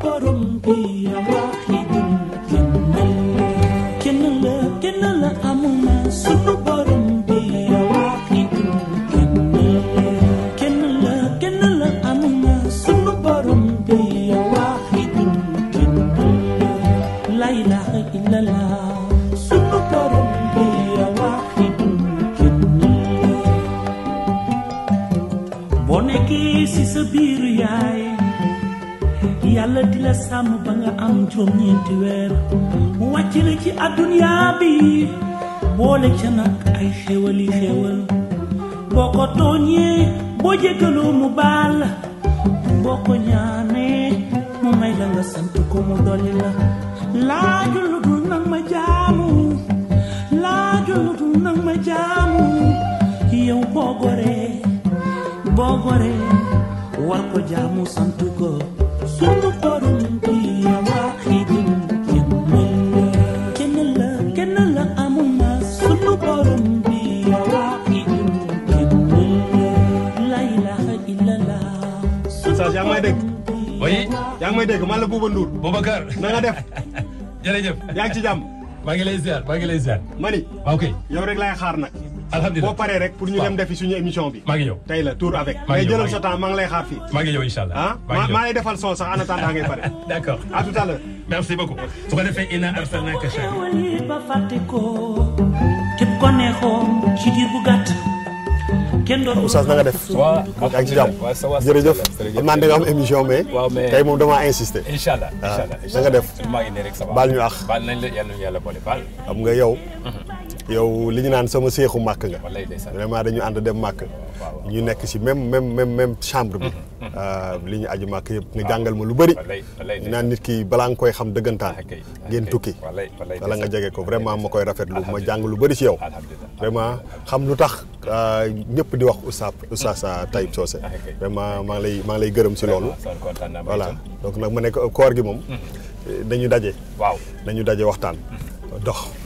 borom bi ya wahidun kenn la amuma sunu borom bi ya wahidun kenn la amuma sunu borom bi ya wahidun la ilaha illallah sunu borom bi ya wahidun boo nekkee ci sa biir yaay yàlla di la sàmm ba nga am juróom-ñeenti weer mu wàcc la ci àdduna bi boole ca nag ay xéwali xéwal boo ko tooñee boo jéggaloo mu baal boo ko ñaanee mu may la nga sant ko mu dolli la laaju lu dul nag ma jaamu laaju lu dul nag ma jaamu yow boo goree war ko jaamu sant ko sunu borom bi ya wahidun kenn la amuma sunu borom bi ya wahidun la ilaha illallah. Oustaz yaa ngi may dégg. oui. yaa ngi may dégg man la Bouba Ndour. Boubacar. na nga def. jërëjëf. yaa ngi ci jàmm. maa ngi lay ziar. mani. ok. yow rek laay xaar nag. alhamdulilah boo paree rek pour ñu dem defi suñu émission bi. maa ngi ñëw tey la tour avec. maa ngi ñëw jëlal sa temps maa ngi lay xaar fii. maa ngi ñëw incha allah. maa lay defal son sax en attendant ngay pare. d'accord à tout à l'heure. merci beaucoup. su ko defee inna arsalnaka shahidan ba fàtte ko képp ko neexoon ci diir bu gàtt kenn doon. Oustaz na nga def. waaw yaa ngi ci jàmm. jërëjëf. xam naa da nga am émission mais. tey moom damaa insister. incha allah na nga def. maa ngi ne rek ça va. baal ñu àq. baal nañ la yàlla boole baal. xam nga yow li ñu naan sama seexu màkk nga. wallaay ndeysaan. vraiment dañu ànd dem màkk. ñu nekk si même chambre bi. li ñu aju màkk yëpp nga jàngal ma lu bëri. ñu naan nit ki balaa nga koy xam dëggantaan. ngeen tukki. wala nga jege ko vraiment ma koy rafetlu ma jàng lu bëri si yow. vraiment xam lu tax ñëpp di wax Oustaz Taib Socé. vraiment maa ngi lay gërëm si loolu. voilà donc nag ma nekk koor gi moom. dañu daje. dañu daje waxtaan.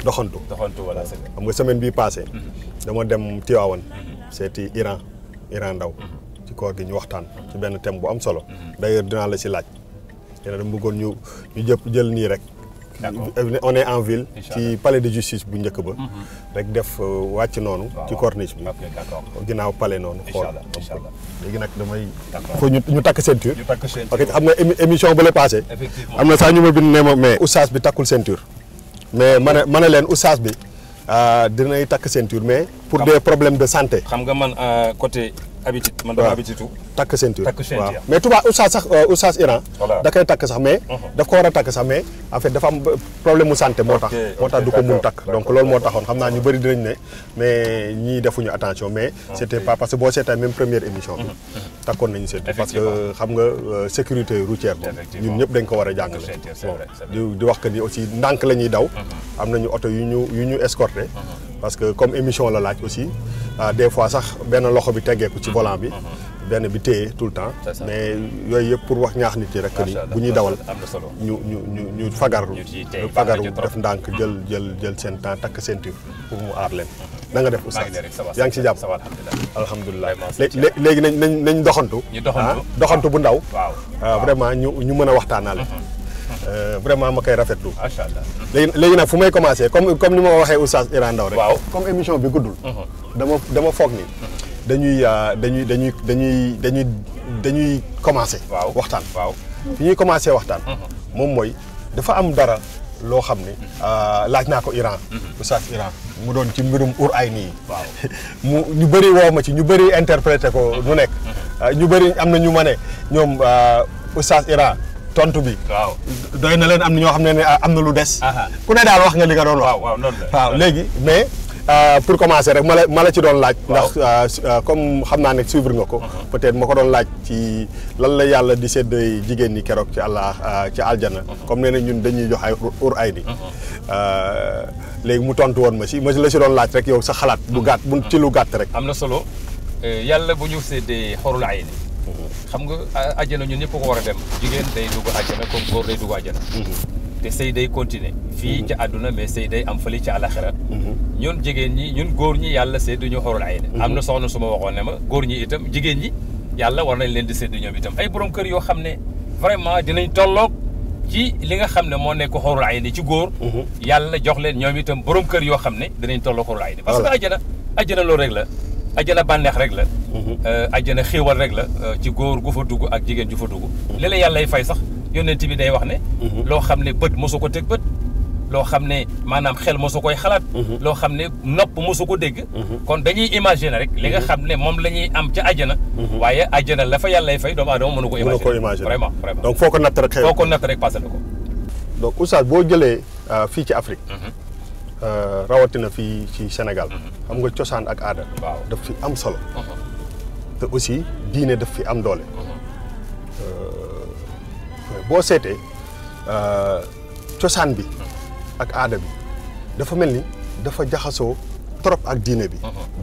doxantu voilà xam nga semaine bii passé dama dem Tivaouane seeti Iran Ndaw ci koor gi ñu waxtaan ci benn thème bu am solo d'ailleurs dinaa la si laaj yéen dama bëggoon ñu jël nii rek on est en ville ci palais de justice bu njëkk ba rek def wàcc noonu ci corniche bi ginnaaw palais noonu xool léegi nag damay faut ñu takk ceinture parce que xam nga émission bu la passé am na sax ñu ma bind ne ma mais Oustaz bi takkul ceinture mais ma ne leen Oustaz bi dinay takk ceinture mais pour des problèmes de santé. xam nga man côté habitude man dama habitude takk ceinture waaw mais tubaab Oustaz Iran da koy takk sax mais daf ko war a takk sax mais en fait dafa am problème mu santé moo tax du ko mun takk donc loolu moo taxoon xam naa ñu bëri dinañ ne mais ñii defuñu attention mais c'était pas parce que boo seetaan même première émission bi takkoon nañu ceinture parce que xam nga sécurité routière moom ñun ñëpp dañ ko war a jàngale di wax que ni aussi ndànk la ñuy daw am nañu oto yu ñu escorté parce que comme émission la laaj aussi des fois sax benn loxo bi teggeeku ci volant bi benn bi téye tout le temps mais yooyu yëpp pour wax ñaax nit yi rek ni bu ñuy dawal ñu fagaru def ndànk jël seen temps takk ceinture pour mu aar leen da nga def Oustaz yaa ngi ci jàpp alhamdulilah léegi nañ doxantu bu ndaw vraiment ñu mën a waxtaanaale vraiment ma koy rafetlu macha allah léegi nag fu may commencer comme ni ma waxee Oustaz Iran Ndaw rek comme émission bi guddul dama foog ni dañuy commencer waxtaan fi ñuy commencer waxtaan moom mooy dafa am dara loo xam ne laaj naa ko Iran Oustaz Iran mu doon ci mbirum ay nii mu ñu bëri woo ma ci ñu bëri interprété ko nu nekk ñu bëri am na ñu ma ne ñoom Oustaz Iran tontu bi doy na leen am na ñoo xam ne am na lu des ku ne daal wax nga li nga doon wax waaw léegi mais pour commencer rek ma la ci doon laaj ndax comme xam naa ne suivre nga ko peut-être ma ko doon laaj ci lan la yàlla di sedd jigéen ñi keroog ci ci aljana comme nee na ñun dañuy jox ay ni léegi mu tontu woon ma la si doon laaj rek yow sa xalaat bu gàtt bu ci lu gàtt rek am na solo yàlla bu ñu séddee xorul ay ni xam nga àjjana ñun ñëpp ko war a dem jigéen day dugg àjjana comme góor day dugg àjjana te sëy day continuer fii ci àdduna mais sëy day am fële ci àlaxira ñun jigéen ñi ñun góor ñi yàlla séddu ñu xorul ay ni am na soxna su ma waxoon ne ma góor ñi itam jigéen ñi yàlla war nañ leen di séddu ñoom itam ay borom kër yoo xam ne vraiment dinañ tolloog ci li nga xam ne moo nekk xóorul ay ni ci góor yàlla jox leen ñoom itam borom kër yoo xam ne dinañ tolloo xóorul ay ni parce que ajjana loolu rek la ajjana bànneex rek la ajjana xéewal rek la ci góor gu fa dugg ak jigéen ju fa dugg léeg-léeg yàllay fay sax yonent bi day wax ne loo xam ne bët mosu ko teg bët loo xam ne maanaam xel mosu koy xalaat loo xam ne nopp mosu ko dégg kon dañuy imaginer rek li nga xam ne moom la ñuy am ca àjjana waaye àjjana la fa yàllay fay doomu aadama mënu ko imaginer vraiment donc foo ko natt rek xew foo ko natt rek passé na ko donc oustaz boo jëlee fii ci Afrique rawatina fii ci Sénégal xam nga cosaan ak aada daf fi am solo te aussi diine daf fi am doole boo seetee cosaan bi ak aada bi dafa mel ni dafa jaxasoo trop ak diine bi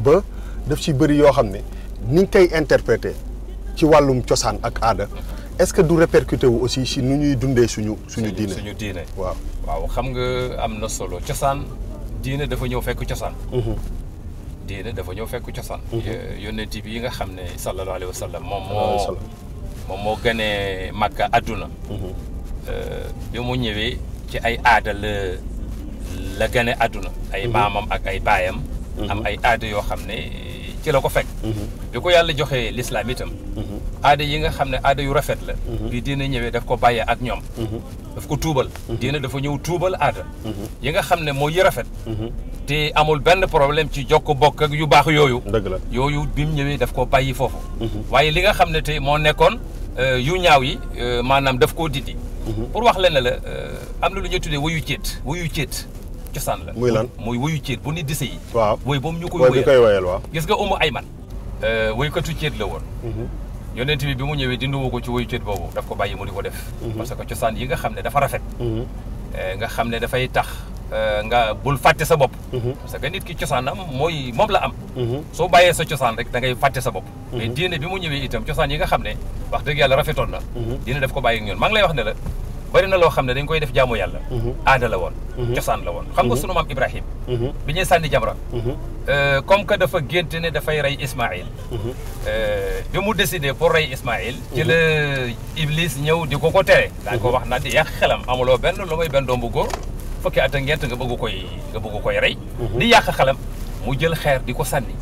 ba daf ci bëri yoo xam ne ni nga koy interpréter ci wàllum cosaan ak aada est-ce que du répercuté wu aussi si nu ñuy dundee suñu diine waaw xam nga am na solo cosaan diine dafa ñëw fekk cosaan diine dafa ñëw fekk cosaan yonent bi yi nga xam ne sallallahu alayhi wa sallam moom moo gënee Makka àdduna bi mu ñëwee ci ay aada la gane àdduna ay maamam ak ay baayam am ay aada yoo xam ne ci la ko fekk bi ko yàlla joxee l'islam itam aada yi nga xam ne aada yu rafet la bi diina ñëwee daf ko bàyyee ak ñoom daf ko tuubal diina dafa ñëw tuubal aada yi nga xam ne moo yi rafet te amul benn problème ci jokk bokk ak yu baax yooyu dëgg la yooyu bi mu ñëwee daf ko bàyyi foofu waaye li nga xam ne tey moo nekkoon yu ñaaw yi maanaam daf koo dindi pour wax leen ne la am na lu ñuy tuddee wuyu céet cosaan la muy lan muy wuyu céet bu nit di sëyi waaw woy boobu ñu koy wayal waaw gis nga Umu Ayman woykatu céet la woon yonent bi mu ñëwee dinduwu ko ci wuyu céet boobu daf ko bàyyi mu di ko def parce que cosaan yi nga xam ne dafa rafet nga xam ne dafay tax nga bul fàtte sa bopp parce que nit ki cosaanam moom la am soo bàyyee sa cosaan rek da ngay fàtte sa bopp mais diine bi mu ñëwee itam cosaan yi nga xam ne wax dëgg yàlla rafetoon na diine daf ko bàyyi ak ñoon maa ngi lay wax ne la bari na loo xam ne dañ koy def jaamu yàlla aada la woon cosaan la woon xam nga sunu maam Ibrahim bi ñuy sànni jamra comme que dafa gént ne dafay rey Ismaïl bi mu décidé pour rey Ismaïl ci la Iblis ñëw di ko tere daa ko wax naa di yàq xelam amuloo benn lu may benn doom bu góor fukki at ak ñeent nga bëgg koy rey di yàq xelam mu jël xeer di ko sànni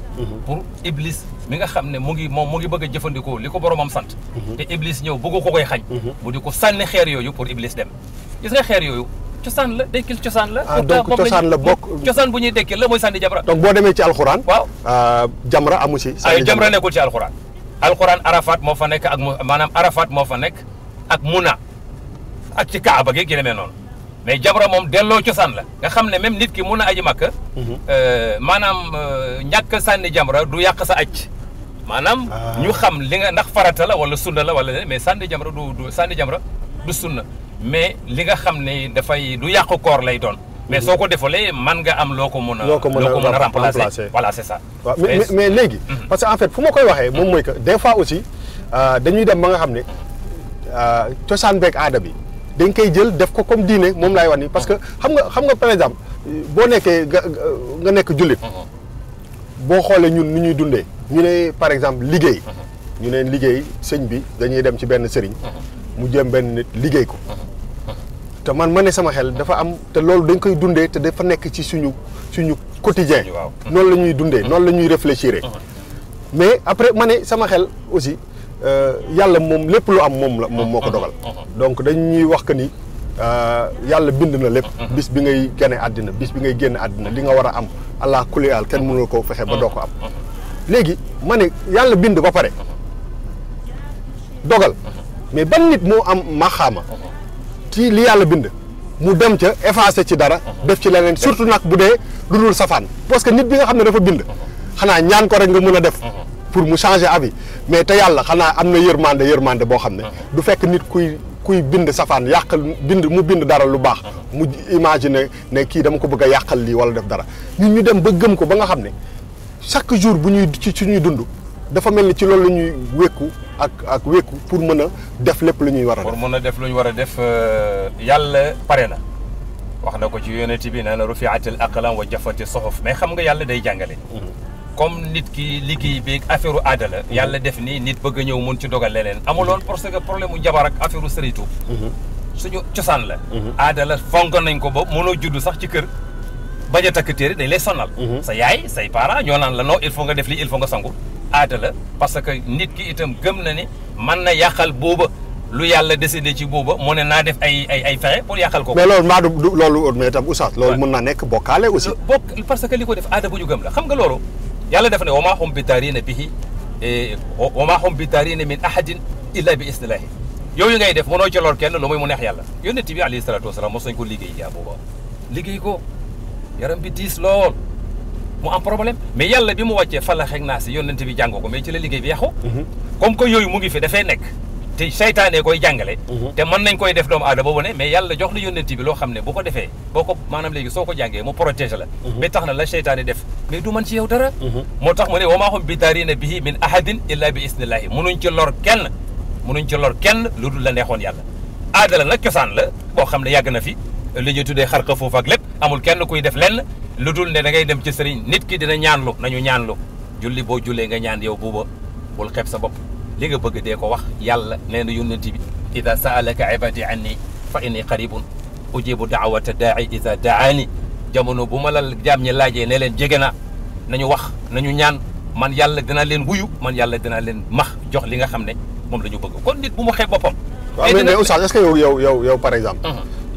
pour Iblis mi nga xam ne mu ngi bëgg a jëfandikoo li ko boromam sant te Iblis ñëw bëgg ko koy xañ mu di ko sànni xeer yooyu pour Iblis dem gis nga xeer yooyu cosaan la dekkil cosaan la donc cosaan la bokk cosaan bu ñuy dekkil la mooy sànni jamra donc boo demee ci alxuraan waaw jamra amu si ay jamra nekkul ci alxuraan Arafat moo fa nekk ak maanaam Arafat moo fa nekk ak Muna ak ci Kaaba gi demee noonu mais jamra moom delloo cosaan la nga xam ne même nit ki mun a aji Makka maanaam ñàkk sànni jamra du yàq sa aj maanaam ñu xam li nga ndax farata la wala sunna la wala mais sànni jamra du sunna mais li nga xam ne dafay du yàq koor lay doon mais soo ko defalee man nga am loo ko mën a remplacer voilà c'est ça waaw mais léegi parce que en fait fu ma koy waxee moom mooy que des fois aussi dañuy dem ba nga xam ne cosaan beeg aada bi dañ koy jël def ko comme diine moom laay wax ni parce que xam nga par exemple boo nekkee nga nekk jullit boo xoolee ñun ni ñuy dundee ñu ne par exemple liggéey ñu ne liggéey sëñ bi dañuy dem ci benn sëriñ mu jëm benn nit liggéey ko te man ma ne sama xel dafa am te loolu dañ koy dundee te dafa nekk ci suñu quotidien noonu la ñuy dundee noonu la ñuy réfléchir mais après ma ne sama xel aussi yàlla moom lépp lu am moom moo ko dogal donc dañuy wax que ni yàlla bind na lépp bis bi ngay gane àddina bis bi ngay génn àddina li nga war a am allah kulli al kenn mënul ko fexe ba doo ko am léegi ma ne yàlla bind ba pare dogal mais ban nit moo am maxaama ci li yàlla bind mu dem ca effacé ci dara def ci leneen surtout nag bu dee lu dul safaan parce que nit bi nga xam ne dafa bind xanaa ñaan ko rek nga mën a def pour mu changer avis mais te yàlla xanaa am na yërmande boo xam ne du fekk nit kuy bind safaan yàqal mu bind dara lu baax mu imaginer ne kii dama ko bëgg a yàqal lii wala def dara ñu dem ba gëm ko ba nga xam ne chaque jour bu ñuy ci suñuy dund dafa mel ni ci loolu la ñuy wékku ak wékku pour mën a def lépp lu ñuy war a def. pour mën a def lu ñu war a def yàlla pare na wax na ko ci yonent bi nee na rufiatil aqlam wa jafati suhuf mais xam nga yàlla day jàngale. comme nit ki liggéey beeg affaire aada la. yàlla def nii nit bëgg a ñëw mun ci dogal leneen. amuloon parce que problème mu jabar ak affaire sëritu. suñu cosaan la aada la fonk nañ ko ba mënoo judd sax ci kër bañ a takk téere dañ lay sonal sa yaay say parents ñoo naan la non il faut nga def lii il faut nga sangu aada la parce que nit ki itam gëm na ni mën na yàqal booba lu yàlla décidé ci booba mu ne naa def ay fexe pour yàqal ko mais loolu maa du loolu mais itam oustaz loolu mën naa nekk bokkaale aussi bokk parce que li ko def aada bu ñu gëm la xam nga loolu yàlla def ne wa maa hum bi taarina bihi wa maa hum bi taarina min ahadin illa bi isnillahi yooyu ngay def mënoo ci lor kenn lu muy mu neex yàlla yonent bi alayhi salaatu wasalaam mos nañ ko liggéey yaa booba liggéey ko yaram bi diis lool mu am problème mais yàlla bi mu wàccee Falaq ak Naas yonent bi jàng ko mais ci la liggéey bi yàqu comme que yooyu mu ngi fi dafay nekk te seytaane koy jàngale te mën nañ koy def doomu aada boobu ne mais yàlla jox la yonent bi loo xam ne bu ko defee boo ko maanaam léegi soo ko jàngee mu protège la ba tax na la seytaane def mais du mën ci yow dara moo tax mu ne wa maa hum bi daariina bihi min ahadin illa bi isnillahi munuñ ci lor kenn lu dul la neexoon yàlla aada la nag cosaan la boo xam ne yàgg na fi li ñuy tuddee xarqa foofu ak lépp amul kenn kuy def lenn lu dul ne da ngay dem ci sëriñ nit ki dina ñaanlu nañu ñaanlu julli boo jullee nga ñaan yow buuba bul xeeb sa bopp li nga bëgg dee ko wax yàlla nee na yónnent bi ida saalaka ibadi anni fa inni qaribun ujibu daawata daai ida daani jamono bu ma la jaam ñi laajee ne leen jege na nañu wax nañu ñaan man yàlla dinaa leen wuyu man yàlla dinaa leen max jox li nga xam ne moom la ñu bëgg kon nit bu mu xeeb boppam waaw mais oustaz est-ce que yow par exemple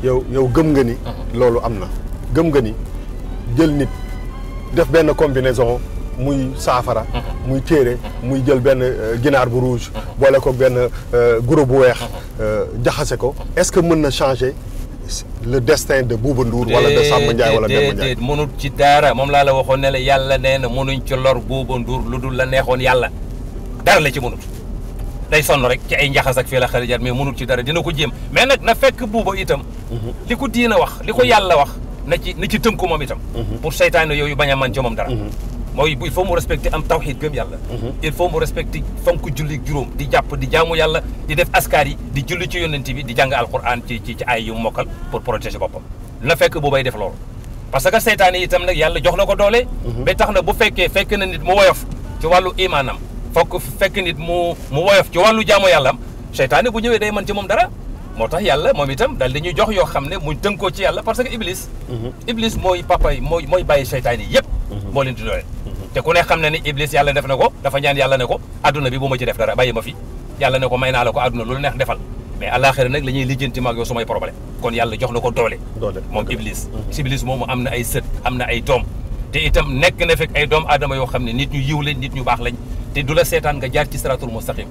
yow gëm nga ni loolu am na gëm nga ni jël nit def benn combinaison muy saafara muy téere muy jël benn ginaar bu rouge boole ko benn guro bu weex jaxase ko est-ce que mën na changer le destin de Bouba Ndour wala de Samba Ndiaye wala Demba Ndiaye mënut ci dara moom laa la waxoon ne la yàlla nee na mënuñ ci lor Bouba Ndour lu dul la neexoon yàlla dara la ci mënut day sonn rek ci ay njaxas ak fii la xarijat mais mënut ci dara dina ko jéem mais nag na fekk buuba itam li ko diina wax li ko yàlla wax na ci tënku moom itam pour seytaane yooyu bañ a man ci moom dara mooy il faut mu respecter am tawxiid gëm yàlla il faut mu respecter fonk julli juróom di jàpp di jaamu yàlla di def askar yi di julli ci yonent bi di jàng alquran ci ay yu mokkal pour protéger boppam na fekk buubay def loolu parce que seytaane itam nag yàlla jox na ko doole ba tax na bu fekk na nit mu woyof ci wàllu imaanam fekk nit mu woyof ci wàllu jaamu yàlla am seytaane bu ñëwee day mën ci moom dara moo tax yàlla moom itam daal di ñuy jox yoo xam ne muñ tënkoo ci yàlla parce que iblis mooy papa yi mooy bàyyi seytaane yi yëpp moo leen di doole te ku ne xam ne ni iblis yàlla def na ko dafa ñaan yàlla ne ko adduna bi bu ma ci def dara bàyyi ma fi yàlla ne ko may naa la ko adduna lu neex defal mais àllaaxira nag la ñuy lijjanti maag yow sumay problème kon yàlla jox na ko doole moom iblis moomu am na ay sët am na ay doom te itam nekk na fekk ay doom aadama yoo xam ne nit ñu yiw lañ nit ñu baax lañ te du la seetaan nga jaar ci siratul mustaqim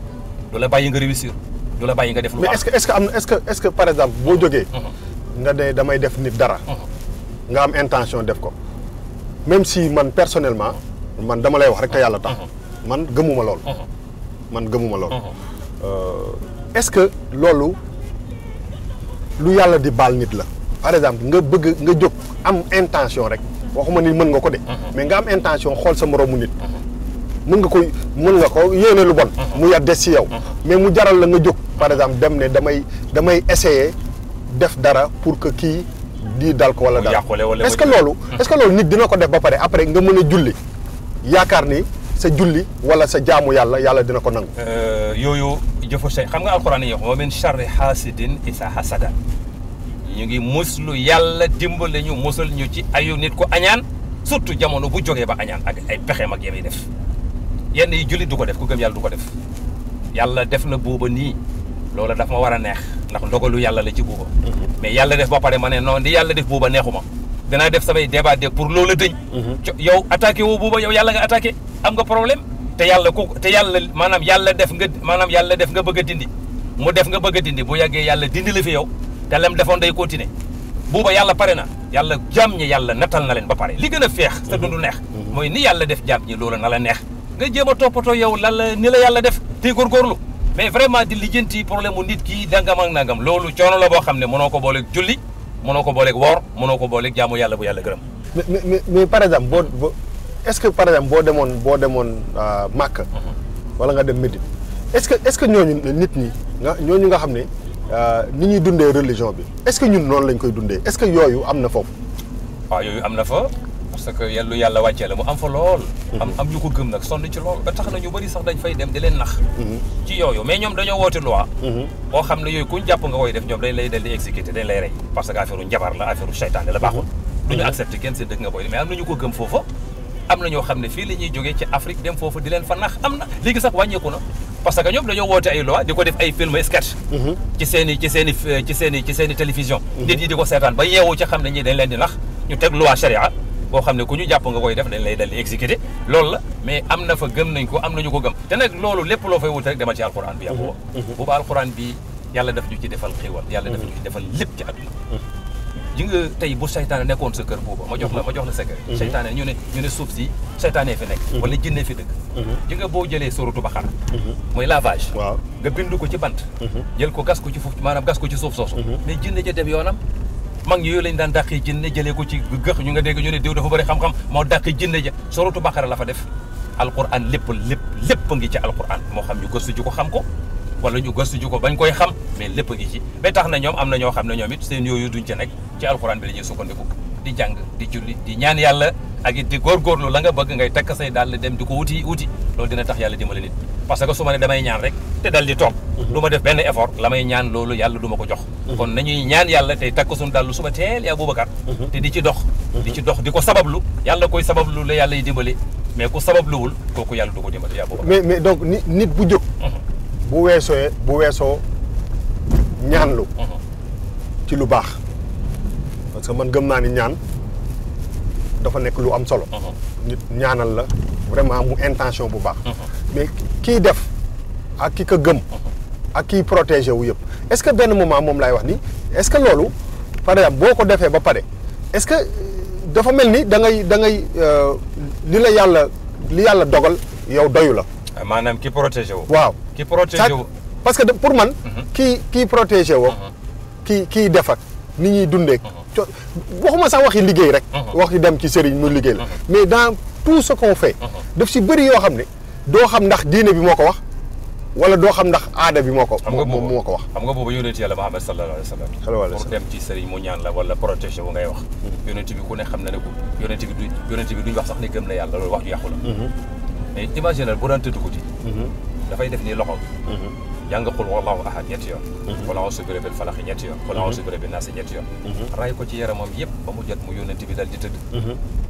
du la bàyyi nga réussir du la bàyyi nga def lu baax mais est-ce que par exemple boo jógee nga ne damay def nit dara nga am intention def ko même si man personnellement man dama lay wax rek te yàlla tax man gëmuma loolu est-ce que loolu lu yàlla di baal nit la par exemple nga bëgg nga jóg am intention rek waxuma ni mën nga ko de mais nga am intention xool sa moroomu nit mën nga ko yéene lu bon mu yar des ci yow mais mu jaral la nga jóg par exemple dem ne damay essayer def dara pour que kii di dal ko wala dara est-ce que loolu nit dina ko def ba pare après nga mën a julli yaakaar ni sa julli wala sa jaamu yàlla dina ko nangu yooyu jëfu say xam nga alxuraan yi wa min charri hasidin isa hasada ñu ngi muslu yàlla dimbale ñu musal ñu ci ayu nit ko añaan surtout jamono bu jógee ba añaan ak ay pexeem ak yemi def yenn yi jullit du ko def ku gëm yàlla du ko def yàlla def na buuba nii loola daf ma war a neex ndax ndogalu yàlla la ci buuba mais yàlla def ba pare ma ne non di yàlla def buuba neexuma danaa def samay débat de pour loola dëñ yow attaqué woo buuba yow yàlla nga attaqué am nga problème te yàlla maanaam yàlla def nga bëgg a dindi mu def nga bëgg a dindi bu yàggee yàlla dindi la fi yow te lem defoon day continuer buuba yàlla pare na yàlla jaam ñi yàlla nattal na leen ba pare li gën a feex sa dundu neex mooy ni yàlla def jaam ñi loola na la neex nga jéem a toppatoo yow ni la yàlla def tey góorgóorlu mais vraiment di lijjanti problème mu nit kii dangam ak nangam loolu coono la boo xam ne mënoo ko booleeg julli mënoo ko booleeg woor mënoo ko booleeg jaamu yàlla bu yàlla gërëm mais par exemple boo est-ce que par exemple boo demoon Màkka wala nga dem Médine est-ce que ñooñu nit ñi ñooñu nga xam ne ni ñuy dundee religion bi est-ce que ñun noonu lañ koy dundee est-ce que yooyu am na foofu waaw yooyu am na fa parce que yàlla wàccee la mu am fa lool. am ñu ko gëm nag sonn ci lool ba tax na ñu bëri sax dañ fay dem di leen nax. ci yooyu mais ñoom dañoo woote loi. boo xam ne yooyu kuñ jàpp nga koy def ñoom dañ lay del di exécuter dañ lay rey parce que affaire njabar la affaire seytaane la baaxul. du ñu accepté kenn seen dëkk nga koy mais am na ñu ko gëm foofa. am na ñoo xam ne fii la ñuy jógee ci Afrique dem foofu di leen fa nax am na léegi sax wàññeeku na parce que ñoom dañoo woote ay loi di ko def ay film sketch ci seen i télévision nit ñi di ko seetaan ba yeewu ci xam ne ñii dañ leen di nax ñu teg loi charia boo xam ne ku ñu jàpp nga koy def dañ lay dal di exécuté loolu la mais am na fa gëm nañ ko am na ñu ko gëm te nag loolu lépp loo fay wut rek demal ci alquran bi yàlla booba alquran bi yàlla daf ñu ci defal xéwal yàlla daf ñu ci defal lépp ci àdduna ji nga tey bu seytaane nekkoon sa kër booba ma jox la secret seytaane ñu ne suuf si seytaane fi nekk wala jinne fi dëkk ji nga boo jëlee suratu Baqara mooy lavage nga bind ko ci bant jël ko gas ko ci suuf soosu mais jinne ja dem yoonam mag ñi yooyu lañ daan dàqi jinne jëlee ko ci gëx ñu nga dégg ñu ne diw dafa bëri xam-xam moo dàqi jinne ja suratu Baqara la fa def alquran lépp ngi ci alquran moo xam ñu gëstu ji ko xam ko wala ñu gëstu ji ko bañ koy xam mais lépp ngi ci ba tax na ñoom am na ñoo xam ne ñoom it seen yooyu duñ ca nekk ci alxuraan bi la ñuy sukkandiku di jàng di julli di ñaan yàlla ak it di góorgóorlu la nga bëgg ngay takk say daal dem di ko wuti loolu dina tax yàlla dimbali nit parce que su ma ne damay ñaan rek te dal di toog du ma def benn effort la may ñaan loolu yàlla du ma ko jox kon nañuy ñaan yàlla tey takk suñu dallu suba teel ya Aboubacar te di ci dox di ko sabablu yàlla koy sabablu la yàlla yi dimbali mais ku sababluwul kooku yàlla du ko dimbali ya Aboubacar mais donc nit bu jóg bu weesoo ñaanlu ci lu baax parce que man gëm naa ni ñaan dafa nekk lu am solo nit ñaanal la vraiment mu intention bu baax mais kii def ak ki ko gëm ak kii protégé wu yëpp est-ce que benn moment moom laay wax ni est-ce que loolu par exemple boo ko defee ba pare est-ce que dafa mel ni da ngay li yàlla dogal yow doyu la maanaam ki protégé wu waaw ki protégé wu parce que pour man kii protégé woo kii def ak ni ñuy dundee waxuma sax waxi liggéey rek waxi dem ci sëriñ mu liggéey la mais dans tout ce qu'on fait daf si bëri yoo xam ne doo xam ndax diine bi moo ko wax wala doo xam ndax aada bi moo ko wax xam nga boobu yonent yàlla Muhammad sallallahu alayhi wa sallam pour dem ci sëriñ mu ñaan la wala protégé wu ngay wax yonent bi ku ne xam na ne ko yonent bi duñ wax sax ni gëm na yàlla loolu wax ju yàqu la mais imaginer bu daan tëdd guddi dafay def nii loxo bi jàng qul wallahu ahad ñetti yoon wala a'uuzu bi rabbil falaq ñetti yoon wala a'uuzu bi rabbin naas ñetti yoon ray ko ci yaramam yëpp ba mu jot mu yónnent bi dal di tëdd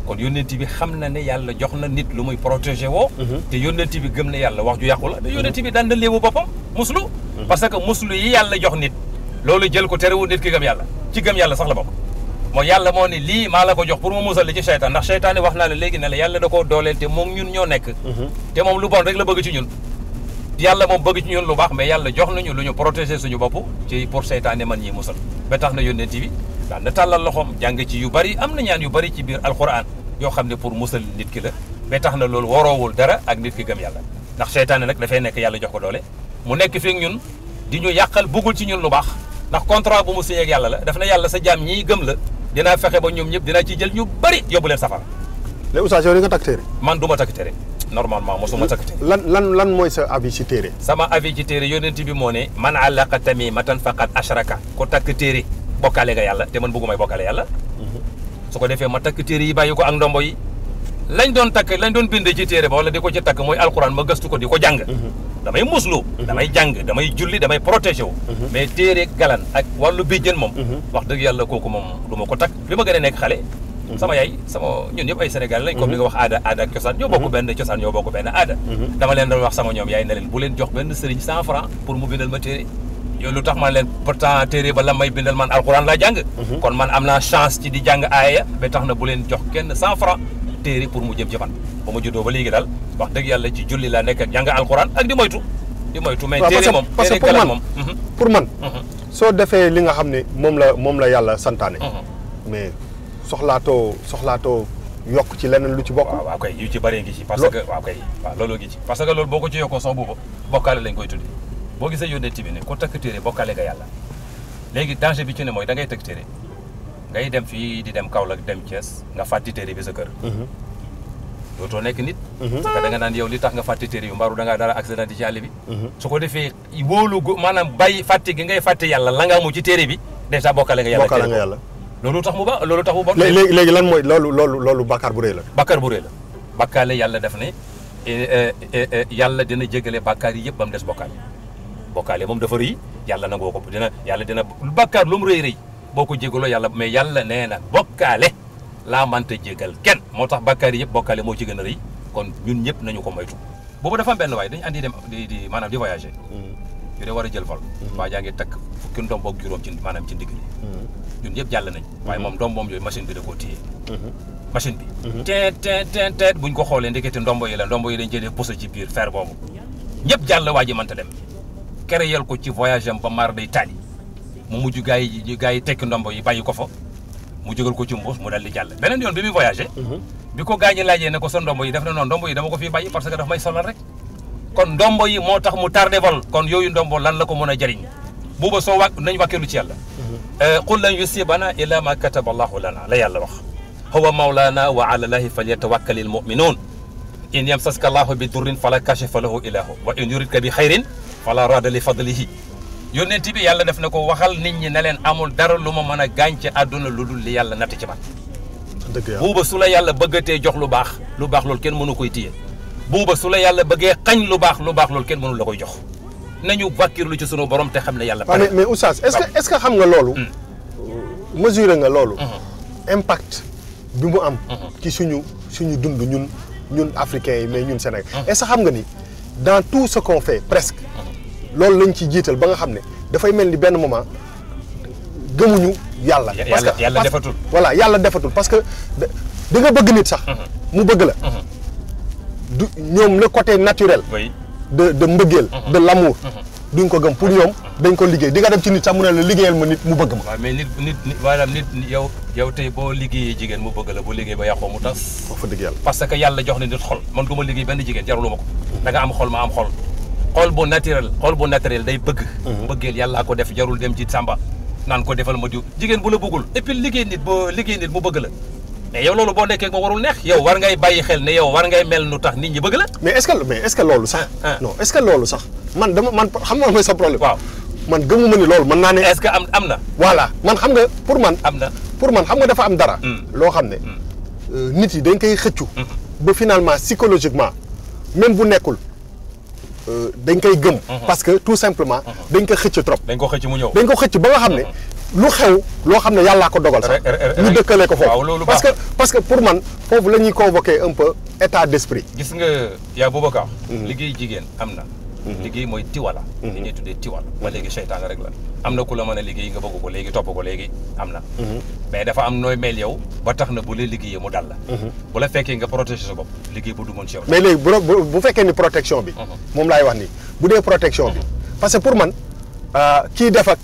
kon yónnent bi xam na ne yàlla jox na nit lu muy protégé woo te yónnent bi gëm ne yàlla wax ju yàqu la te yónnent bi daan na léewu boppam muslu parce que muslu yi yàlla jox nit loolu jël ko terewul nit ki gëm yàlla ci gëm yàlla sax la bokk mooy yàlla moo ne lii maa la ko jox pour mu musal li ci seytaan ndax seytaan yi wax naa la léegi ne la yàlla da koo dooleel te moom ñun ñoo nekk te moom lu bon rek la bëgg ci ñun yàlla moom bëgg ci ñun lu baax mais yàlla jox nañu lu ñu protéger suñu bopp ci pour seytaane man ñi musal ba tax na yónnent bi daan na tàllal loxoom jàng ci yu bari am na ñaan yu bari ci biir alquran yoo xam ne pour musal nit ki la ba tax na loolu waroowul dara ak nit ki gëm yàlla ndax seytaane nag dafay nekk yàlla jox ko doole mu nekk fi ñun di ñu yàqal bëggul ci ñun lu baax ndax contrat bu mu signé ak yàlla la daf na yàlla sa jaam ñiy gëm la dinaa fexe ba ñoom ñëpp dinaa ci jël ñu bari yóbbu leen safara léegi oustaz yow di nga takk téere man du ma takk téere normalement mosuma takk téere lan mooy sa avis ci téere sama avis ci téere yonent bi moo ne man allaqa tamimatan faqad ashraka ko takk téere bokkaale nga yàlla te man bëggumay bokkaale yàlla su ko defee ma takk téere yi bàyyi ko ak ndombo yi lañ doon bind ci téere ba wala di ko ci takk mooy alquran ma gëstu ko di ko jàng damay muslu damay jàng damay julli damay protégé wu mais téere galan ak wàllu béjjën moom wax dëgg yàlla kooku moom du ma ko takk bi ma gën a nekk xale sama yaay ñun ñëpp ay Sénégal lañ comme li nga wax aada ak cosaan ñoo bokk benn cosaan ñoo bokk benn aada dama leen doon wax sama ñoom yaay ne leen bu leen jox benn sëriñ 100 francs pour mu bindal ma téere yow lu tax man leen pourtant téere ba la may bindal man alxuraan laa jàng kon man am naa chance ci di jàng aaya ba tax na bu leen jox kenn 100 francs téere pour mu jëm ci man ba ma juddoo ba léegi daal wax dëgg yàlla ci julli laa nekk ak jàng alxuraan ak di moytu mais téere moom parce que pour man soo defee li nga xam ne moom la yàlla santaane mais soxlaatoo yokk ci leneen lu ci bokk. waaw kay yu ci bëree ngi ci. parce que waaw loolu ngi ci. parce que loolu boo ko ci yokkoo sax boobu bokkaale lañ koy tuddi boo gisee yónnent bi ne ko takk téere bokkaale nga yàlla léegi danger bi ci ne mooy da ngay takk téere ngay dem fii di dem Kaolack dem Thiès nga fàtti téere bi sa kër. dootoo nekk nit. parce que da nga naan yow li tax nga fàtte téere yu mbaru da ngaa dara accident di ci àll bi. su ko defee wóolu maanaam bàyyi fàtte gi ngay fàtte yàlla la nga amu ci téere bi déjà bokkaale nga yàlla. loolu tax mu ba loolu tax mu bon. léegi lan mooy loolu bàkkaar bu rëy la. bàkkaar bu rëy la bàkkaale yàlla def ne yàlla dina jégale bàkkaar yi yëpp ba mu des bokkaale moom dafa rëy yàlla nangoo ko yàlla dina bàkkaar lu mu rëy boo ko jégaloo yàlla mais yàlla nee na bokkaale laa mënta jégal kenn moo tax bàkkaar yi yëpp bokkaale moo ci gën a rëy kon ñun ñëpp nañu ko moytu. boobu dafa am benn waay dañu andi dem di maanaam di voyager. yu de war a jël vol. waa jaa ngi takk fukki ndombo ak juróom ci maanaam ci ndigg li ñun ñëpp jàll nañ. waaye moom ndomboom yooyu machine bi da koo téye. machine bi. teet buñ ko xoolee ndekete ndombo yi lañ jëlee pousse ci biir fer boobu ñëpp jàll waa ji mënta dem. kereyal ko ci voyage am ba maar day taali mu mujj gaa yi tekki ndombo yi bàyyi ko fa mu jógal ko ci mbuus mu dal di jàll beneen yoon bi muy voyagé. bi ko gaa ñi laajee ne ko sa ndombo yi def na noonu ndombo yi dama ko fii bàyyi parce que daf may solal rek kon ndombo yi moo tax mu tardé vol kon yooyu ndombo lan la ko mën a jëriñ buuba soo nañ wàkkeelu ci yàlla qul lan yusibana illa ma kataba allahu lana la yàlla wax huwa mawlana wa ala llahi falyatawakkalil mu'minun in yamsaska allahu bi durrin fala kashifa lahu illa hu wa in yuridka bi xayrin fala rada li fadlihi yónnent bi yàlla def na ko waxal nit ñi ne leen amul dara lu ma mën a gaañ ci àdduna lu dul li yàlla natt ci man buuba su la yàlla bëggatee jox lu baax loolu kenn mënu koy téye buuba su la yàlla bëggee xañ lu baax loolu kenn mënu la koy jox nañu wàkkirlu ci sunu borom te xam ne yàlla pare mais oustaz est-ce que xam nga loolu mesurer nga loolu impact bi mu am ci suñu dund ñun africains yi mais ñun Sénégal est-ce que xam nga ni dans tout ce qu'on fait presque loolu lañ ci jiital ba nga xam ne dafay mel ni benn moment gëmuñu yàlla. parce que yàlla defatul. voilà yàlla defatul parce que da nga bëgg nit sax. mu bëgg la. du ñoom le côté naturel. de mbëggeel. de l'amour. duñ ko gëm pour ñoom dañ ko liggéey di nga dem ci nit sax mu ne la liggéeyal ma nit mu bëgg ma. waaw mais nit maanaam nit yow tey boo liggéeyee jigéen mu bëgg la boo liggéey ba yàqoo mu tas. wax fa dëgg yàlla. parce que yàlla jox na nit xol man du ma liggéey benn jigéen jaruluma ko. da nga am xol ma am xol. xol bu naturel day bëgg. bëggeel yàllaa ko def jarul dem ci sàmba naan ko defal ma diw jigéen bu la bëggul et puis liggéey nit mu bëgg la mais yow loolu boo nekkee moo warul neex yow war ngay bàyyi xel ne yow war ngay mel nu tax nit ñi bëgg la. mais est-ce que loolu sax. non est-ce que loolu sax man xam nga mooy sa problème. waaw man gëmuma ni loolu mën naa ne. est-ce que am na. voilà man xam nga pour man. am na pour man xam nga dafa am dara. loo xam ne nit yi dañ koy xëccu. ba finalement psychologiquement même bu nekkul. dañ koy gëm. parce que tout simplement. dañ ko xëcc trop. dañ ko xëcc mu ñëw. dañ ko xëcc ba nga xam ne. lu xew loo xam ne yàllaa ko dogal sax. ñu dëkkale ko foofu. parce que pour man foofu la ñuy convoquer un peu état d'esprit. gis nga yaa Boubacar. liggéey jigéen am na. liggéey mooy tiwala. li ñuy tuddee tiwala. ba léegi seytaane rek la. am na ku la mën a liggéey nga bëgg ko léegi topp ko léegi am na. mais dafa am nooy mel yow ba tax na bu lay liggéeyee mu dal la. bu la fekkee nga protéger sa bopp liggéey bu duggoon ci yow. mais léegi bu fekkee ni protection bi. moom laay wax nii bu dee protection bi. parce que pour man kii def ak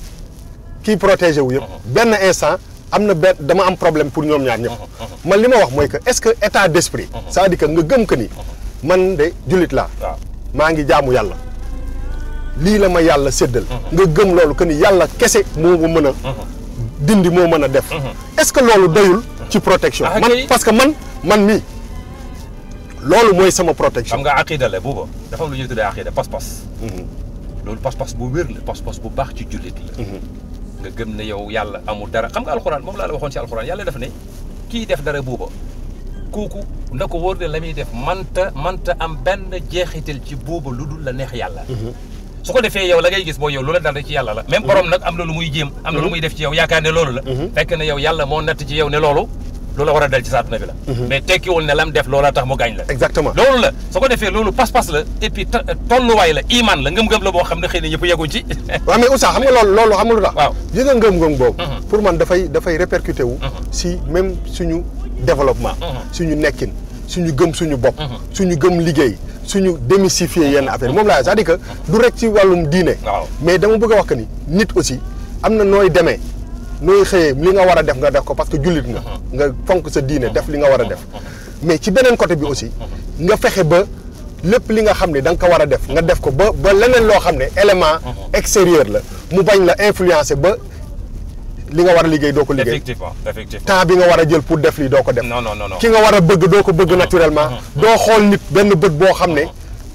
kii protégé wu yëpp. benn instant am na dama am problème pour ñoom ñaar ñëpp. man li ma wax mooy que est-ce que état d'esprit. c'est-à-dire que nga gëm que ni man de jullit laa. maa ngi jaamu yàlla. lii la ma yàlla séddal. nga gëm loolu que ni yàlla kese moo mën a. dindi moo mën a def. est-ce que loolu doyul ci protection. man parce que man mii loolu mooy sama protection. xam nga aqida la booba dafa am lu ñuy tuddee aqida pas-pas. loolu pas-pas bu wér la pas-pas bu baax ci jullit la. nga gëm ne yow yàlla amul dara xam nga alxuraan moom laa la waxoon ci alxuraan yàlla def ne kii def dara booba kooku nda ko wóor de la muy def manta am benn jeexital ci booba lu dul la neex yàlla. su ko defee yow la ngay gis boo yow lu la dal rek ci yàlla la. même borom nag am na lu muy jéem. am na lu muy def ci yow yaakaar ne loolu la. fekk ne yow yàlla moo natt ci yow ne loolu la war a dal ci sa àdduna bi la. mais tekkiwul ne lam def loola tax mu gaañ la. exactement loolu la su ko defee loolu pas-pas la et puis tolluwaay la iman la ngëm-ngëm la boo xam ne xëy na ñëpp yegguñ ci. waaw mais Oustaz xam nga loolu xam nga lu tax. waaw yi nga ngëm-ngëm boobu. pour man dafay répercuté wu. si même suñu développement. suñu nekkin suñu gëm suñu bopp. suñu gëm liggéey suñu démystifier yenn affaire moom laa c'est-à-dire que du rek ci wàllum diine. mais dama bëgg a wax que ni nit aussi am na nooy demee. nooy xëyee li nga war a def nga def ko parce que jullit nga fonk sa diine def li nga war a def mais ci beneen côté bi aussi nga fexe ba lépp li nga xam ne da nga ko war a def nga def ko ba leneen loo xam ne élément extérieur la mu bañ la influencer ba li nga war a liggéey doo ko liggéey. effectivement temps bi nga war a jël pour def lii doo ko def. non ki nga war a bëgg doo ko bëgg naturellement. doo xool nit benn bët boo xam ne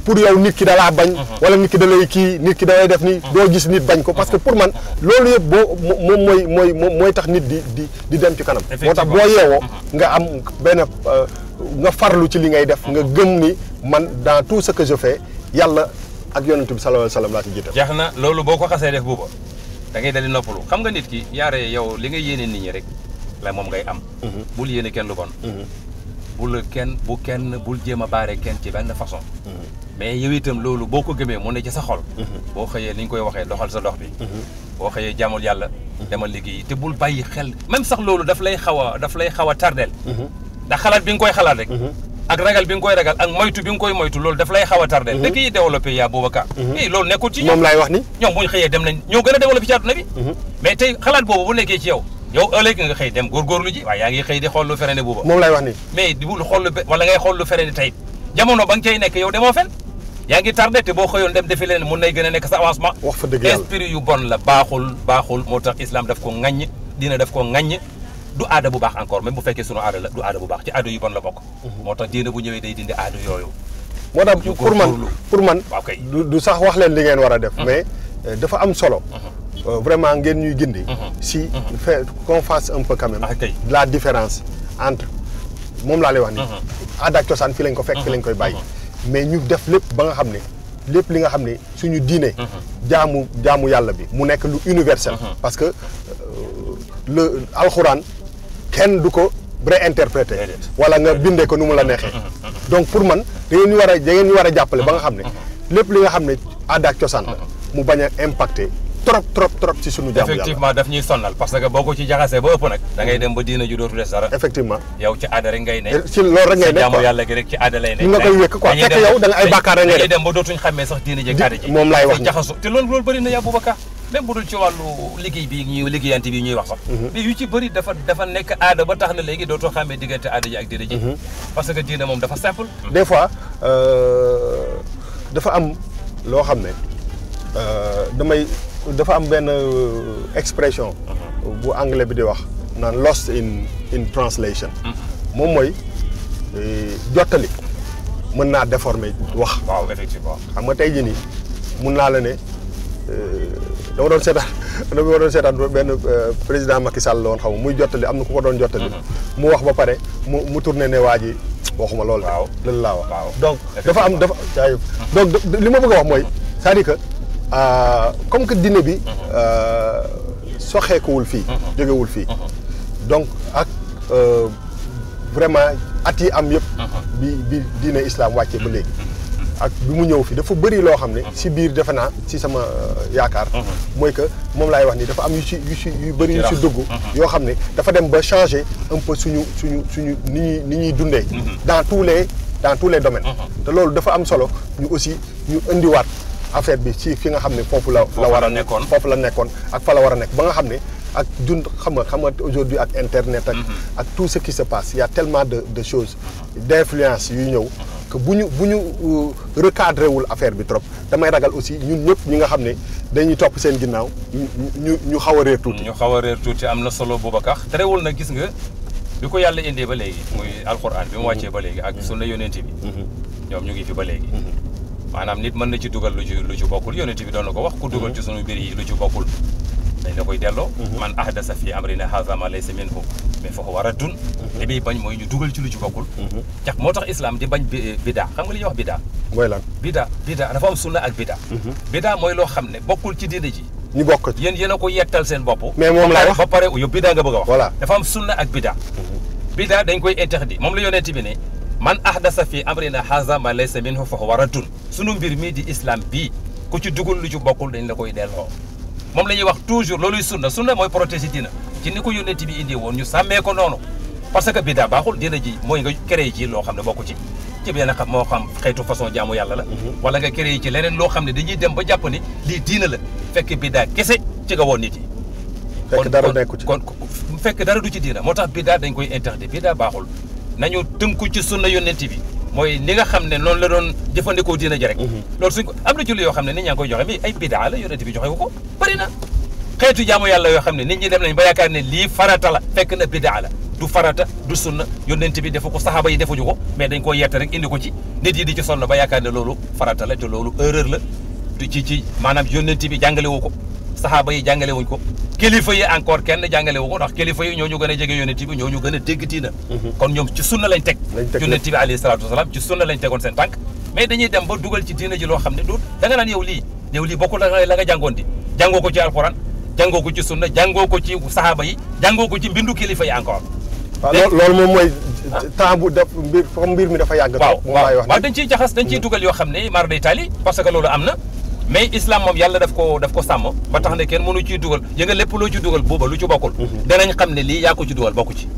pour yow nit ki da laa bañ wala nit ki da lay kii nit ki da lay def ni doo gis nit bañ ko parce que pour man loolu yëpp moom mooy tax nit di dem ci kanam moo tax boo yeewoo nga am benn nga farlu ci li ngay def nga gëm ni man dans tout ce que je fais yàlla ak yonent bi sallallahu alayhi wa sallam laa ci jiital jeex na loolu boo ko xasee def buuba da ngay dali noppalu xam nga nit ki yaare yow li nga yéene nit ñi rek la moom ngay am bul yéene kenn lu bon bul jéem a baare kenn ci benn façon mais yow itam loolu boo ko gëmee mu ne ci sa xol boo xëyee ni ñu koy waxee doxal sa dox bi boo xëyee jaamul yàlla demal liggéey te bul bàyyi xel même sax loolu daf lay xaw a tardeel ndax xalaat bi nga koy xalaat rek ak ragal bi nga koy ragal ak moytu bi nga koy moytu loolu daf lay xaw a tardeel dëkk yi développé yaa Boubacar loolu nekkul ci ñoom moom laay wax ni ñoom buñ xëyee dem nañ ñoo gën a développé ci àdduna bi mais tey xalaat boobu bu nekkee ci yow ëllëg nga xëy dem góorgóorlu ji waaye yaa ngi xëy di xool lu fere ne buuba moom laay wax ni mais di bul xool wala ngay xool lu fere ne tey jamono ba nga cay nekk yow demoo fen yaa ngi tardé te boo xëyoon dem defi leen mun nay gën a nekk sa avancement wax fa dëgg yàlla esprit yu bon la baaxul moo tax islam daf ko ŋaññ dina daf ko ŋaññ du aada bu baax encore même bu fekkee sunu aada la du aada bu baax ci aada yu bon la bokk moo tax diina bu ñëwee day dindi aada yooyu moo tax pour man waaw kay du sax wax leen li ngeen war a def mais dafa am solo vraiment ngeen ñuy gindi si fait qu'on fasse un peu quand même la différence entre moom laa lay wax ni aada ak cosaan fi lañ ko fekk fi lañ koy bàyyi mais ñu def lépp ba nga xam ne lépp li nga xam ne suñu diine jaamu yàlla bi mu nekk lu universel parce que le alxuraan kenn du ko réinterpréter wala nga bindee ko nu mu la neexee donc pour man da ngeen ñu war a jàppale ba nga xam ne lépp li nga xam ne aada ak cosaan la mu bañ a impacter trop ci suñu jàmm yàlla effectivement daf ñuy sonnal parce que boo ko ci jaxasee ba ëpp nag da ngay dem ba diina ju dootu des dara effectivement yow ci aada rek ngay ne ci loolu rek ngay ne jaamu yàlla gi rek ci aada lay ne nga koy wékk quoi fekk yow da nga ay bàkkaar rek ngay def dem ba dootuñ xàmmee sax diina ji ak aada ji moom laay wax jaxasu te loolu bëri na yaa Boubacar même bu dul ci wàllu liggéey bi ñuy liggéeyante bi ñuy wax sax mais yu ci bëri dafa nekk aada ba tax na léegi dootoo xàmmee diggante aada ji ak diina ji parce que diina moom dafa simple des fois dafa am loo xam ne dafa am benn expression bu anglais bi di wax naan lost in translation moom mooy jottali mën naa déformer wax waaw effectivement xam nga tey jii nii mun naa la ne dama doon seetaan benn président Macky Sall la woon xam nga muy jottali am na ku ko doon jottali mu wax ba pare mu tourné ne waa ji waxuma loolu loolu laa wax donc dafa am donc li ma bëgg a wax mooy c'est-à-dire que comme que diine bi soxeekuwul fii jógewul fii donc ak vraiment at yi am yëpp bi diine islam wàccee ba léegi ak bi mu ñëw fi dafa bëri loo xam ne si biir defe naa si sama yaakaar mooy que moom laay wax ni dafa am yu bëri yu si dugg yoo xam ne dafa dem ba changer un peu suñu ni ñuy dundee dans tous les domaines te loolu dafa am solo ñu aussi ñu indiwaat affaire bi ci fi nga xam ne foofu la war a nekkoon foofu la nekkoon ak fa la war a nekk ba nga xam ne ak xam nga aujourd'hui ak internet ak tout ce qui se passe il y a tellement de choses d'influence yuy ñëw que bu ñu recadré wul affaire bi trop damay ragal aussi ñun ñëpp ñi nga xam ne dañuy topp seen ginnaaw ñu xaw a réer tuuti. ñu xaw a réer tuuti am na solo Boubacar. terewul nag gis nga bi ko yàlla indee ba léegi muy alxuraan bi mu wàccee ba léegi ak sunna yonent bi ñoom ñu ngi fi ba léegi. maanaam nit mën na ci dugal lu ci bokkul yonent bi doon na ko wax ku dugal ci sunu mbir yi lu ci bokkul dañ la koy delloo. man ahdasa fi amrina hadha ma laysa minhu mais fa huwa raddun li muy bañ mooy ñu dugal ci lu ci bokkul. cax moo tax islam di bañ bidaa xam nga li ñuy wax bidaa. mooy lan bidaa dafa am sunna ak bidaa. bidaa mooy loo xam ne bokkul ci diine ji. ñu bokk ci yéen a ko yettal seen bopp. mais moom laay wax ba pare yow bidaa nga bëgg a wax. voilà dafa am sunna ak bidaa. bidaa dañ koy interdit moom la yonent bi ne man ahdasa fi amrina hadha ma laysa minhu fa huwa raddun sunu mbir mii di islam bii ku ci dugal lu ci bokkul dañ la koy delloo. moom la ñuy wax toujours looluy sunna mooy protéger diina ci ni ko yonent bi indi woon ñu sàmmee ko noonu parce que bidaa baaxul diina ji mooy nga créé ci loo xam ne bokku ci benn xam moo xam xeetu façon jaamu yàlla la wala nga créé ci leneen loo xam ne dañuy dem ba jàpp ni lii diina la fekk bidaa kese ci nga woon nit yi fekk dara nekku ci kon fekk dara du ci diina moo tax bidaa dañ koy interdit bidaa baaxul nañu tënku ci sunna yonent bi mooy ni nga xam ne noonu la doon jëfandikoo diina ji rek loolu suñ ko am na ci lu yoo xam ne nit ñaa ngi koy joxe mais ay bidaa la yonent bi joxe wu ko bëri na xeetu jaamu yàlla yoo xam ne nit ñi dem nañ ba yaakaar ne lii farata la fekk na bidaa la du farata du sunna yónnent bi defu ko saxaaba yi defuñu ko mais dañ koo yette rek indi ko ci nit yi di ci sonn ba yaakaar ne loolu farata la te loolu erreur la ci maanaam yónnent bi jàngale wu ko saxaaba yi jàngale wuñ ko kilifa yi encore kenn jàngale wu ko ndax kilifa yi ñoo ñu gën a jege yónnent bi ñoo ñu gën a dégg diina kon ñoom ci sunna lañ teg yónnent bi alayhi salaatu wasalaam ci sunna lañ tegoon seen tànk mais dañuy dem ba dugal ci diina ji loo xam ne du da nga naan yow lii bokkul la nga jàngoon di jàngoo ko ci alquran jàngoo ko ci sunna jàngoo ko ci saxaaba yi jàngoo ko ci mbindu kilifa yi encore waaw loolu moom mooy temps bu def mbir mi dafa yàgg waaw dañ ciy jaxas dañ ciy dugal yoo xam ne mar day taali parce que loolu am na mais islam moom yàlla daf ko sàmm ba tax ne kenn mënu ciy dugal yënga lépp loo ci dugal booba lu ci bokkul danañ xam ne lii yaa ko ci dugal bokku ci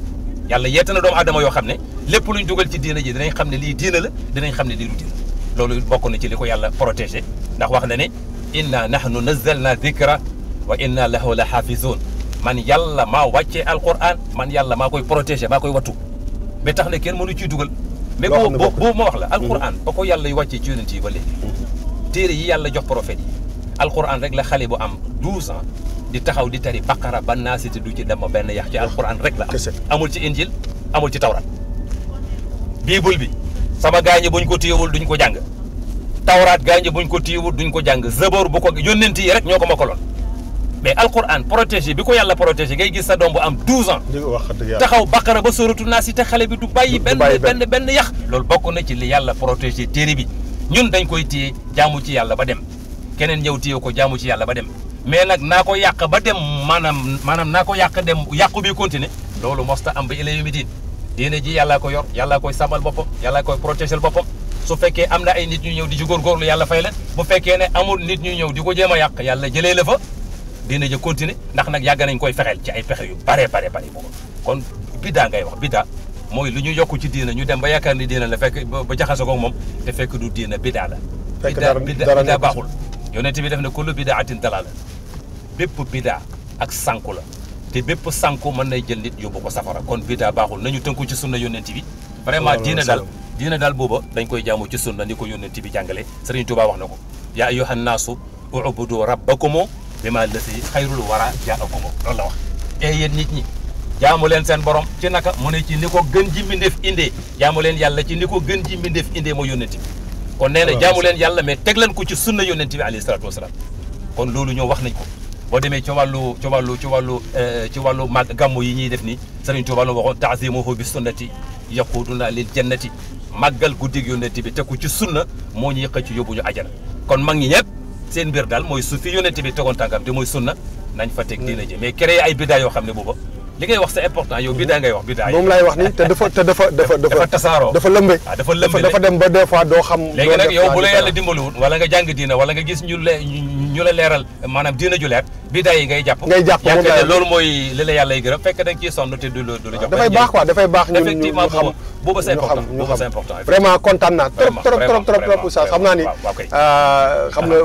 yàlla yeete na doomu aadama yoo xam ne lépp luñ dugal ci diina ji dinañ xam ne lii diina la dinañ xam ne lii du diina loolu bokk na ci li ko yàlla protégé ndax wax na ne inna nahnu nazzalna dhikra wa inna lahu la hafizun man yàlla maa wàccee alquran man yàlla maa koy protégé maa koy wattu ba tax ne kenn mënu ciy dugal mais boobu ma wax la alquran ba ko yàlla yu wàccee ci yonent yi ba léegi téere yi yàlla jox prophète yi alquran rek la xale bu am 12 ans di taxaw di tari baqara ba naasi te du ci dem benn yax ci alquran rek la am amul ci injil amul ci tawrat bible bi sama gaañi buñ ko téyewul duñ ko jàng tawraat gaañi buñ ko téyewul duñ ko jàng zabor bu ko yónnent yi rek ñoo ko mokkaloon mais alquran protégé bi ko yàlla protégé ngay gis sa doom bu am 12 ans taxaw baqara ba sóoratu naasi te xale bi du bàyyi benn yax loolu bokk na ci li yàlla protégé téere bi ñun dañ koy téye jaamu ci yàlla ba dem keneen ñëw téye ko jaamu ci yàlla ba dem mais nag naa ko yàq ba dem maanaam naa ko yàq dem yàqu bi continuer loolu mosta am ba ila yawmi diin diine ji yàllaa ko yor yàllaa koy sàmmal boppam yàllaa koy protéger boppam su fekkee am na ay nit ñu ñëw di ci góorgóorlu yàlla fay leen bu fekkee ne amul nit ñu ñëw di ko jéem a yàq yàlla jëlee la fa diine ji continuer ndax nag yàgg nañ koy fexeel ci ay pexe yu bare boobu kon biddaa ngay wax biddaa mooy lu ñu yokk ci diina ñu dem ba yaakaar ni diina la fekk ba jaxase ko moom te fekk du diina biddaa la biddaa baaxul yonent bi def ne kullu bidaatin dalaala bépp biddaa ak sànku la te bépp sànku mën nay jël nit yóbbu ko safara kon biddaa baaxul nañu tënku ci sunna yonent bi vraiment diina daal booba dañ koy jaamu ci sunna ni ko yonent bi jàngale Sëriñ Tuubaa wax na ko yaa ayyuhan naasu u'budu rabbakum bima lasi xayrul wara jaakum loolu la wax yéen nit ñi jaamu leen seen borom ci naka mu ne ci ni ko gën ji mbindeef indee jaamu leen yàlla ci ni ko gën ji mbindeef indee moo yónnent bi kon nee na jaamu leen yàlla mais teg leen ko ci sunna yónnent bi alayhi salaatu wasalaam kon loolu ñoo wax nañ ko boo demee ci wàllu mag gàmmu yi ñuy def nii Sëriñ Tuubaa la waxoon ta'zimuhu bi sunnati yaquduna lil jannati màggal guddig yónnent bi teg ko ci sunna moo ñuy xëcc yóbbu ñu ajana kon mag ñi ñëpp seen mbir daal mooy su fi yónnent bi tegoon tànkam te mooy sunna nañ fa teg diina ji mais créé ay biddaa yoo xam ne booba li ngay wax c'est important yow biddaa ngay wax biddaa moom laay wax ni te dafa tasaaroo dafa lëmbe dafa dem ba des fois doo xam léegi nag yow bu la yàlla dimbaliwul wala nga jàng diina wala nga gis ñu la leeral maanaam diina ju leer biddaa yi ngay jàpp yaakaar ne loolu mooy li la yàlla y gërëm fekk da nga ciy sonn te du la jox dafay baax quoi dafay baax ñu effectivement xam booba c'est important booba c'est important vraiment kontaan naa trop oustaz xam naa ni xam nga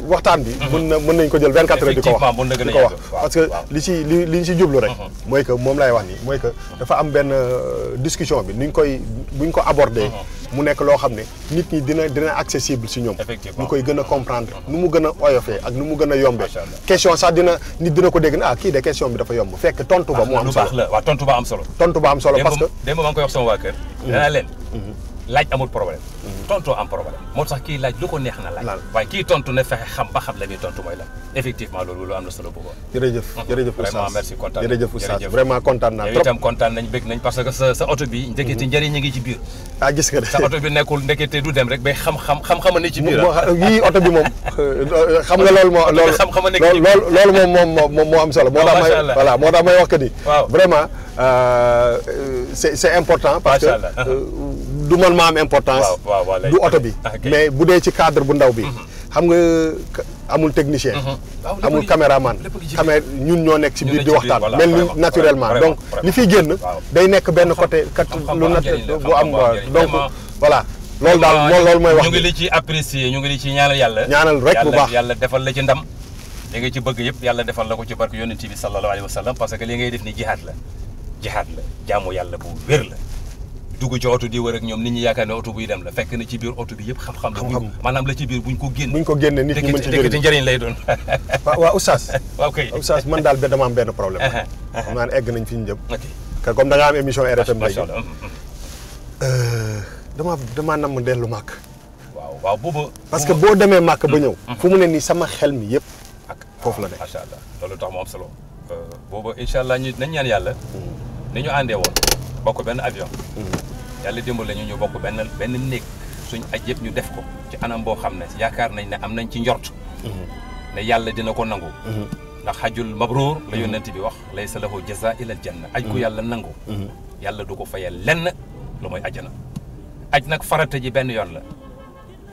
waxtaan bi mën nañ ko jël 24 heures di ko wax parce que li ñu ci jublu rek mooy que moom lay wax ni mooy que dafa am benn discussion bi buñ ko aborder mu nekk loo xam ne nit ñi dina accessible si ñoom ñu koy gën a comprendre nu mu gën a oyofee ak nu mu gën a yombee question sax nit dina ko dégg ne kii de question bi dafa yomb fekk tontu ba mu am solo waaw tontu ba am solo parce que démb maa ngi koy wax sama waa kër danaa leen laaj amul problème tontoo am problème moo tax kii laaj lu ko neex na laaj waaye kii tontu ne fexe xam ba xam la muy tontu mooy lan effectivement loolu am na solo boobu jërëjëf vraiment merci kontaan jërëjëf oustaz vraiment kontaan naa trop itam kontaan nañ bëgg nañ parce que sa oto bi ndekete njëriñ ñi ngi ci biir gis nga sa oto bi nekkul ndekete du dem rek bay xam-xama ne ci biir yii oto bi moom xam nga loolu moom moo am solo moo tax may wax que ni vraiment c'est important parce que du man ma am importance du oto bi mais bu dee ci cadre bu ndaw bi xam nga amul technicien amul caméraman ñun ñoo nekk ci biir di waxtaan mel ni naturellement donc li fiy génn day nekk benn côté lu naturel bu am donc voilà loolu daal loolu mooy wax ñu ngi li ci apprécier ñu ngi li ci ñaanal yàlla ñaanal rek bu baax yàlla defal la ci ndam li nga ci bëgg yëpp yàlla defal la ko ci barke yonent bi sallallahu alayhi wa sallam parce que li ngay def ni jihaad la jaamu yàlla bu wér la dugg ci oto di wër ak ñoom nit ñi yaakaar ne oto buy dem la fekk na ci biir oto bi yëpp xam-xam la maanaam la ci biir buñ ko génne nit ñi mën ci jëriñ njëriñ lay doon waaw oustaz waaw kay oustaz man daal dama am benn problème xam naa ne egg nañ fi ñu jëm comme da nga am émission RFM macha léegi allah. damaa nam dellu màkk. waaw boobu. parce que boo demee màkk ba ñëw. fu mu ne nii sama xel mi yëpp. ak foofu la ne. macha allah loolu tax mu am solo. boobu incha allah ñu nañ ñaan yàlla. ni ñu àndee woon bokk benn avion. yàlla dimbali ñu bokk benn néeg suñ aj yëpp ñu def ko ci anam boo xam ne yaakaar nañ ne am nañ ci njort. ne yàlla dina ko nangu. ndax xajul mabruur la yónnent bi wax laysa lahu jazaa ilal janna. aj ku yàlla nangu. yàlla du ko fayal lenn lu mooy ajjana. aj nag farata ji benn yoon la.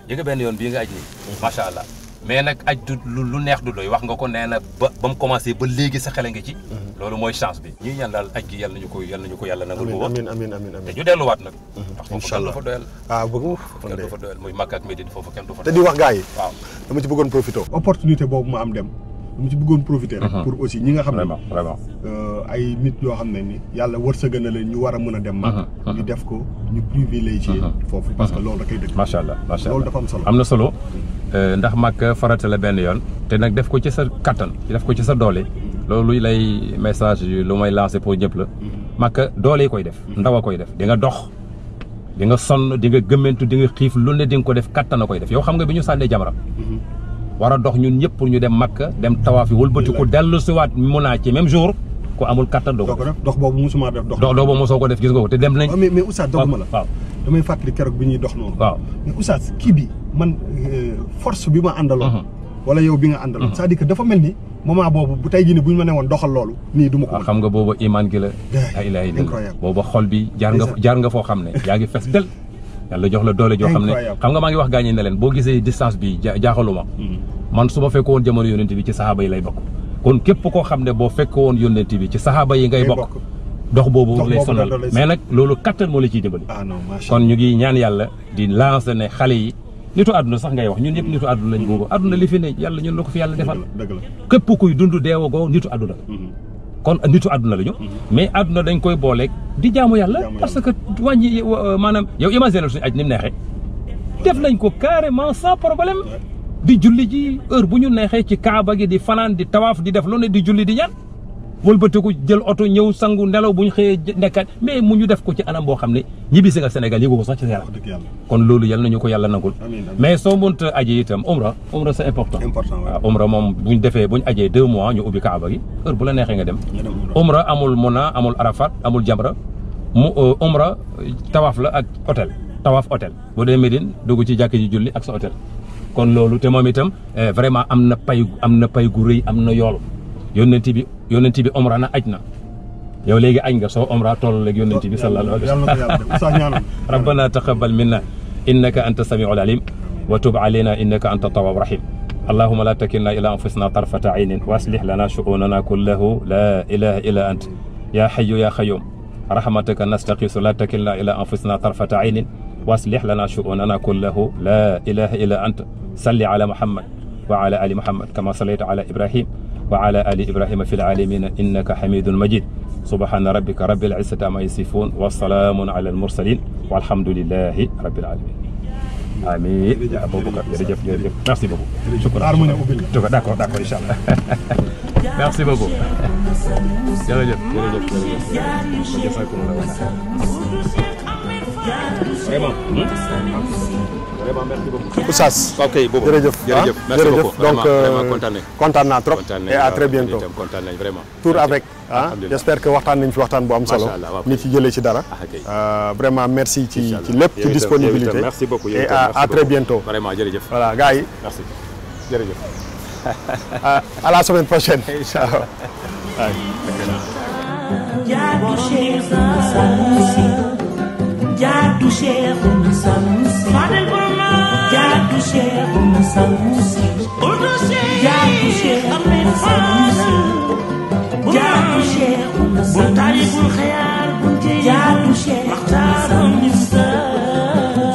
yëga benn yoon bii nga aj nii. macha allah mais nag aj du lu neex du doy wax nga ko nee na ba mu commencé ba léegi sa xele nga ci. loolu mooy chance bi. ñuy ñaan daal aj gi yàlla nañu ko yàlla nangul. amiin te ñu delluwaat nag. ndax foofu incha allah kenn du fa doyal. bëgg kenn du fa doyal muy Makka ak Médine foofu kenn du fa te doyal. di wax gars yi. waaw dama ci bëggoon profité. opportunité boobu ma am dem. dama ci bëggoon profité rek. pour aussi ñi nga xam ne vraiment ay nit yoo xam ne ni yàlla wërsëg na leen ñu war a mën a dem màkk. ñu def ko ñu privilégié foofu parce que loolu da koy dëkk. macha allah loolu dafa am solo. am na solo ndax màkk farata la benn yoon te nag def ko ci sa kattan def ko ci sa doole loolu lay message lu may lancé pour ñëpp la. màkk doole yi koy def. ndaw a koy def di nga dox di nga sonn di nga gëmmentu di nga xiif lu ne di nga ko def kattan a koy def yow xam nga bi ñu sànnee jamra war a dox ñun ñëpp pour ñu dem Makka dem tawaaf yi wëlbati ko dellu siwaat mun naa ci même jour ku amul kattan doo ko def. dox boobu musuma def dox boobu mosoo ko def gis nga ko te dem nañ. mais Oustaz doguma la. waaw damay fàttali keroog bi ñuy dox noonu. waaw mais Oustaz kii bi man force bi ma àndaloon. wala yow bi nga àndaloon. c'est-à-dire que dafa mel ni moment boobu bu tey jii nii bu ñu ma ne woon doxal loolu. nii du ma ko mën. xam nga boobu imaan gi la. ay laay boobu xol bi jaar nga foo xam ne yaa ngi fes del yàlla jox la doole joo xam ne xam nga maa ngi wax gaañi ne leen boo gisee distance bi jaaxaluma man su ma fekk woon jamono yónnent bi ci saxaaba yi lay bokk kon képp koo xam ne boo fekk woon yónnent bi ci saxaaba yi ngay bokk dox boobu lay sonal mais nag loolu kattan moo la ciy dimbali kon ñu ngi ñaan yàlla di lancer ne xale yi nitu àdduna sax ngay wax ñun ñëpp nitu àdduna lañ boobu àdduna li fi ne yàlla ñun la ko fi yàlla defal képp kuy dund deewagoo nitu àdduna kon nitu àdduna la ñu mais àdduna dañ koy booleeg di jaamu yàlla parce que wàññi maanaam yow imaginer suñu aj ni mu neexee def nañ ko carrément sans problème di julli ji heure bu ñu neexee ci kaaba gi di fanaan di tawaaf di def lu ne di julli di ñaan wëlbatiku jël oto ñëw sangu nelaw bu ñu xëyee nekkat mais mu ñu def ko ci anam boo xam ne ñibbisi nga Sénégal yëgu ko sax ci Sénégal kon loolu yal nañu ko yàlla nangul mais soo mënta aji itam umra c'est important waaw umra moom buñ ajee 2 mois ñu ubbi kaaba gi heure bu la neexee nga dem umra amul Muna amul Arafat amul Jamra umra tawaaf la ak hôtel tawaaf hôtel bu dee Médine dugg ci jàkk ji julli ak sa hôtel kon loolu te moom itam vraiment am na pay gu rëy am na yool yónnent bi umra na aj na yow léegi añ nga soo umra toll léegi yónnent bi sallallahu alayhi wa sallam rabbana taqabbal minna innaka anta samiul alim wa tub alayna innaka anta tawwab rahim allahumma la takilna ila anfusina tarfata aynin wa aslih lana shu'unana kullahu la ilaha illa ant ya hayyu ya qayyum rahmataka nastaqisu la takilna ila anfusina tarfata aynin wa aslih lana shu'unana kullahu la ilaha illa ant salli ala muhammad wa ala ali muhammad kama sallayta ala ibrahim وعلى آل إبراهيم في العالمين إنك حميد مجيد سبحان ربك رب العزة عما يصفون والسلام على المرسلين والحمد لله رب العالمين آمين يا أبو بكر jërëjëf merci beaucoup شكرا d'accord إن شاء الله merci beaucoup jërëjëf vraiment merci beaucoup. Oustaz. ok boobu jërëjëf merci beaucoup donc kontaan naa trop. et à très bientôt kontaan nañ vraiment. tour avec j'espère que waxtaan nañ fi waxtaan bu am solo. nit ci jëlee ci dara. vraiment merci ci lépp ci disponibilité. merci beaucoup et à très bientôt. vraiment jërëjëf. voilà gars yi. merci jërëjëf. à la semaine prochaine. inchallah. Jaatu Cheikhouna Sanusi Fadel Bourma Jaatu Cheikhouna Sanusi Jaatu Cheikhouna Sanusi Jaatu Cheikhouna Sanusi Talibul Khayar Jaatu Cheikhouna Sanusi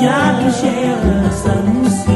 Jaatu Cheikhouna Sanusi